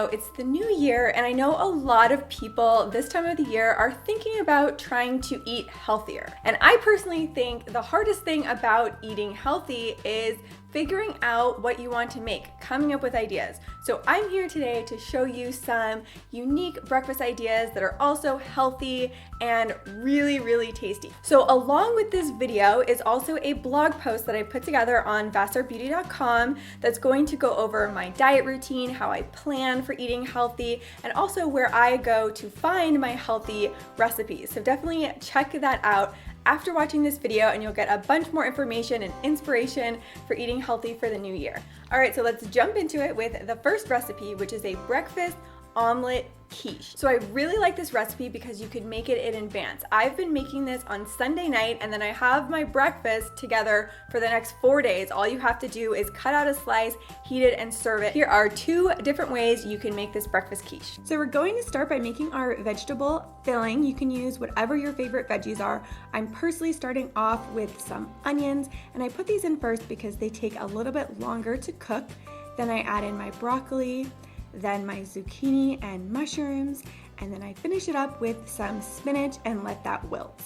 know, it's the new year, and I know a lot of people this time of the year are thinking about trying to eat healthier. And I personally think the hardest thing about eating healthy is figuring out what you want to make, coming up with ideas. So I'm here today to show you some unique breakfast ideas that are also healthy and really, really tasty. So along with this video is also a blog post that I put together on vassarbeauty.com that's going to go over my diet routine, how I plan for eating healthy, and also where I go to find my healthy recipes. So definitely check that out after watching this video, and you'll get a bunch more information and inspiration for eating healthy for the new year. All right, so let's jump into it with the first recipe, which is a breakfast omelet quiche. So I really like this recipe because you could make it in advance. I've been making this on Sunday night, and then I have my breakfast together for the next 4 days. All you have to do is cut out a slice, heat it, and serve it. Here are 2 different ways you can make this breakfast quiche. So we're going to start by making our vegetable filling. You can use whatever your favorite veggies are. I'm personally starting off with some onions, and I put these in first because they take a little bit longer to cook. Then I add in my broccoli, then my zucchini and mushrooms, and then I finish it up with some spinach and let that wilt.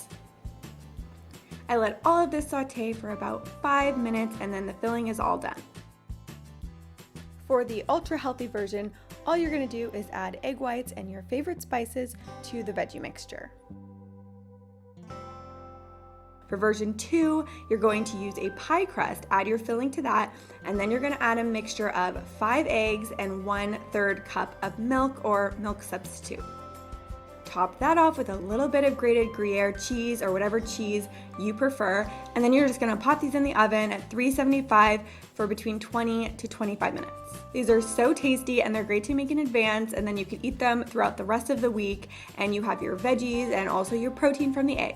I let all of this saute for about 5 minutes, and then the filling is all done. For the ultra healthy version, all you're gonna do is add egg whites and your favorite spices to the veggie mixture. For version 2, you're going to use a pie crust, add your filling to that, and then you're gonna add a mixture of 5 eggs and 1/3 cup of milk or milk substitute. Top that off with a little bit of grated Gruyere cheese or whatever cheese you prefer, and then you're just gonna pop these in the oven at 375 for between 20 to 25 minutes. These are so tasty, and they're great to make in advance, and then you can eat them throughout the rest of the week, and you have your veggies and also your protein from the egg.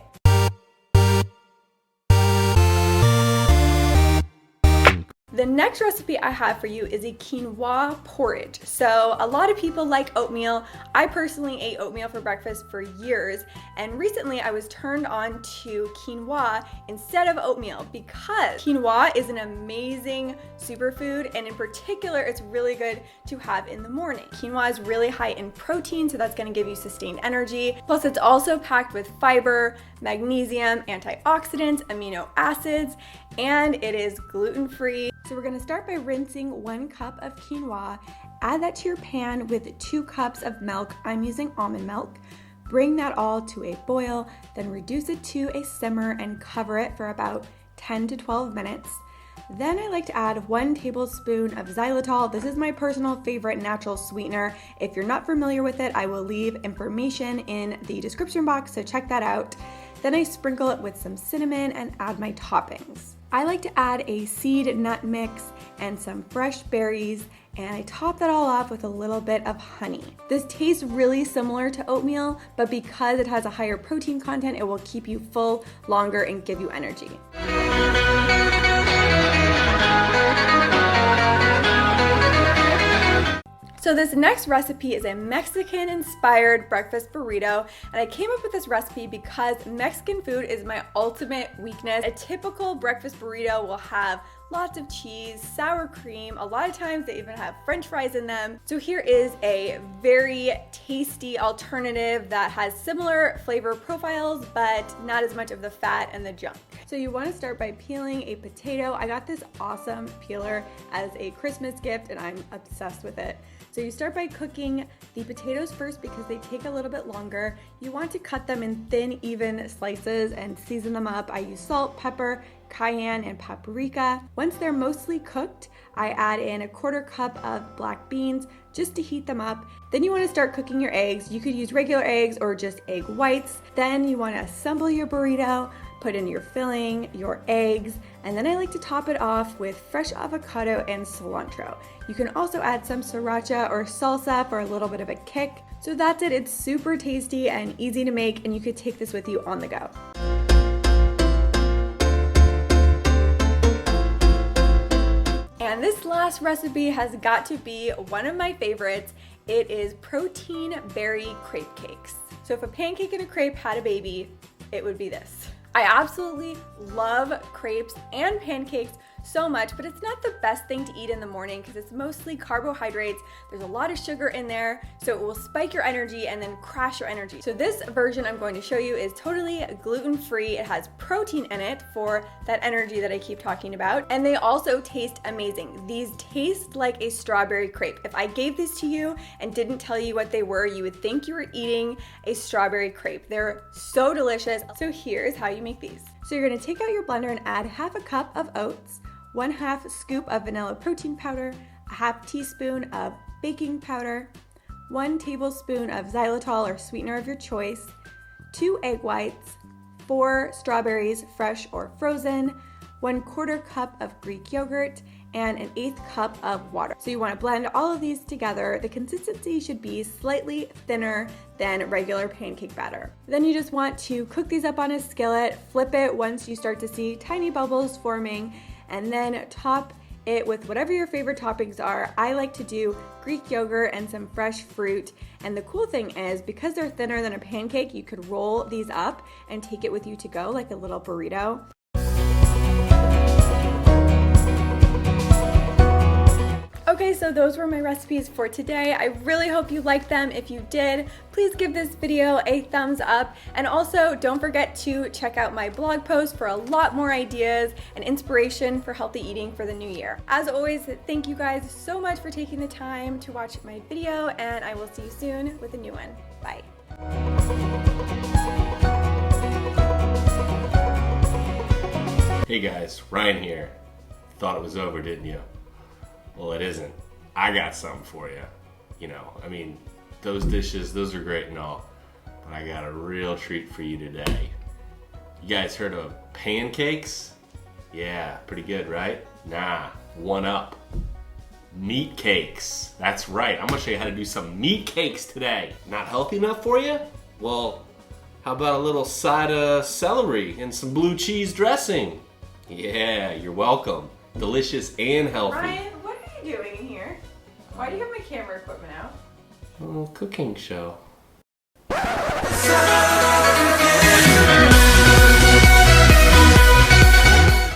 The next recipe I have for you is a quinoa porridge. So a lot of people like oatmeal. I personally ate oatmeal for breakfast for years, and recently I was turned on to quinoa instead of oatmeal because quinoa is an amazing superfood, and in particular it's really good to have in the morning. Quinoa is really high in protein, so that's going to give you sustained energy. Plus it's also packed with fiber, magnesium, antioxidants, amino acids, and it is gluten-free. So we're gonna start by rinsing 1 cup of quinoa, add that to your pan with 2 cups of milk. I'm using almond milk. Bring that all to a boil, then reduce it to a simmer and cover it for about 10 to 12 minutes. Then I like to add 1 tablespoon of xylitol. This is my personal favorite natural sweetener. If you're not familiar with it, I will leave information in the description box, so check that out. Then I sprinkle it with some cinnamon and add my toppings. I like to add a seed nut mix and some fresh berries, and I top that all off with a little bit of honey. This tastes really similar to oatmeal, but because it has a higher protein content, it will keep you full longer and give you energy. So this next recipe is a Mexican-inspired breakfast burrito, and I came up with this recipe because Mexican food is my ultimate weakness. A typical breakfast burrito will have lots of cheese, sour cream, a lot of times they even have French fries in them. So here is a very tasty alternative that has similar flavor profiles, but not as much of the fat and the junk. So you want to start by peeling a potato. I got this awesome peeler as a Christmas gift, and I'm obsessed with it. So you start by cooking the potatoes first because they take a little bit longer. You want to cut them in thin, even slices and season them up. I use salt, pepper, cayenne, and paprika. Once they're mostly cooked, I add in 1/4 cup of black beans just to heat them up. Then you want to start cooking your eggs. You could use regular eggs or just egg whites. Then you want to assemble your burrito, put in your filling, your eggs, and then I like to top it off with fresh avocado and cilantro. You can also add some sriracha or salsa for a little bit of a kick. So that's it. It's super tasty and easy to make, and you could take this with you on the go. And this last recipe has got to be one of my favorites. It is protein berry crepe cakes. So if a pancake and a crepe had a baby, it would be this. I absolutely love crepes and pancakes, so much, but it's not the best thing to eat in the morning because it's mostly carbohydrates. There's a lot of sugar in there, so it will spike your energy and then crash your energy. So this version I'm going to show you is totally gluten-free. It has protein in it for that energy that I keep talking about, and they also taste amazing. These taste like a strawberry crepe. If I gave these to you and didn't tell you what they were, you would think you were eating a strawberry crepe. They're so delicious. So here's how you make these. So you're gonna take out your blender and add half a cup of oats, 1/2 scoop of vanilla protein powder, a 1/2 teaspoon of baking powder, 1 tablespoon of xylitol or sweetener of your choice, 2 egg whites, 4 strawberries, fresh or frozen, 1/4 cup of Greek yogurt, and 1/8 cup of water. So you want to blend all of these together. The consistency should be slightly thinner than regular pancake batter. Then you just want to cook these up on a skillet, flip it once you start to see tiny bubbles forming, and then top it with whatever your favorite toppings are. I like to do Greek yogurt and some fresh fruit. And the cool thing is, because they're thinner than a pancake, you could roll these up and take it with you to go like a little burrito. Okay, so those were my recipes for today. I really hope you liked them. If you did, please give this video a thumbs up. And also, don't forget to check out my blog post for a lot more ideas and inspiration for healthy eating for the new year. As always, thank you guys so much for taking the time to watch my video, and I will see you soon with a new one. Bye. Hey guys, Ryan here. Thought it was over, didn't you? Well, it isn't. I got something for you. You know, I mean, those dishes, those are great and all, but I got a real treat for you today. You guys heard of pancakes? Yeah, pretty good, right? Nah, one up. Meat cakes. That's right, I'm gonna show you how to do some meat cakes today. Not healthy enough for you? Well, how about a little side of celery and some blue cheese dressing? Yeah, you're welcome. Delicious and healthy. Ryan, what are you doing in here? Why do you have my camera equipment out? Oh, cooking show.